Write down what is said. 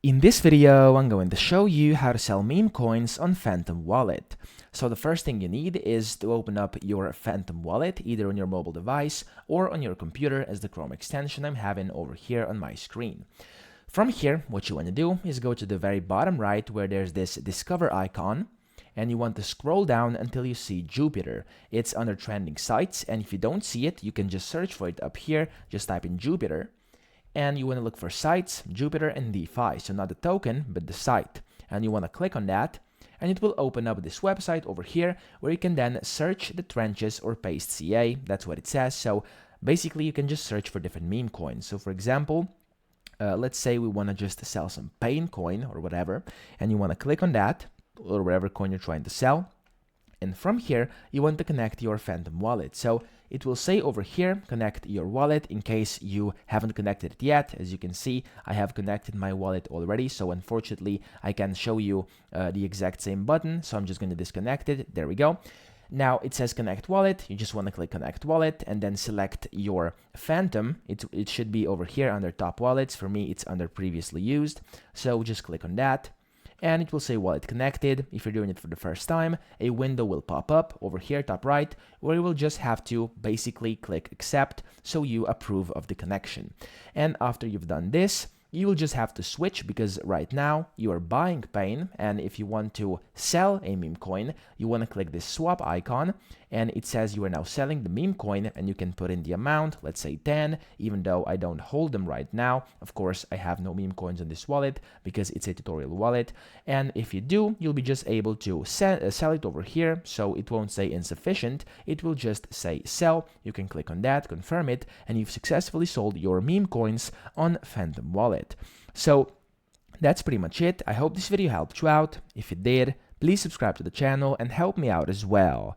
In this video, I'm going to show you how to sell meme coins on Phantom Wallet. So the first thing you need is to open up your Phantom Wallet, either on your mobile device or on your computer as the Chrome extension I'm having over here on my screen. From here, what you want to do is go to the very bottom right where there's this Discover icon, and you want to scroll down until you see Jupiter. It's under trending sites, and if you don't see it, you can just search for it up here, just type in Jupiter. And you want to look for sites, Jupiter, and DeFi. So not the token, but the site. And you want to click on that, and it will open up this website over here where you can then search the trenches or paste CA. That's what it says. So basically, you can just search for different meme coins. So for example, let's say we want to just sell some Pain coin or whatever, and you want to click on that or whatever coin you're trying to sell. And from here, you want to connect your Phantom Wallet. So it will say over here, connect your wallet in case you haven't connected it yet. As you can see, I have connected my wallet already. So unfortunately, I can't show you the exact same button. So I'm just going to disconnect it. There we go. Now it says connect wallet. You just want to click connect wallet and then select your Phantom. It should be over here under top wallets. For me, it's under previously used. So just click on that, and it will say wallet connected. If you're doing it for the first time, a window will pop up over here top right, where you will just have to basically click accept so you approve of the connection. And after you've done this, you will just have to switch, because right now you are buying Pain, and if you want to sell a meme coin, you want to click this swap icon, and it says you are now selling the meme coin, and you can put in the amount, let's say 10, even though I don't hold them right now. Of course, I have no meme coins on this wallet because it's a tutorial wallet, and if you do, you'll be just able to sell it over here, so it won't say insufficient, it will just say sell. You can click on that, confirm it, and you've successfully sold your meme coins on Phantom Wallet. So that's pretty much it. I hope this video helped you out. If it did, please subscribe to the channel and help me out as well.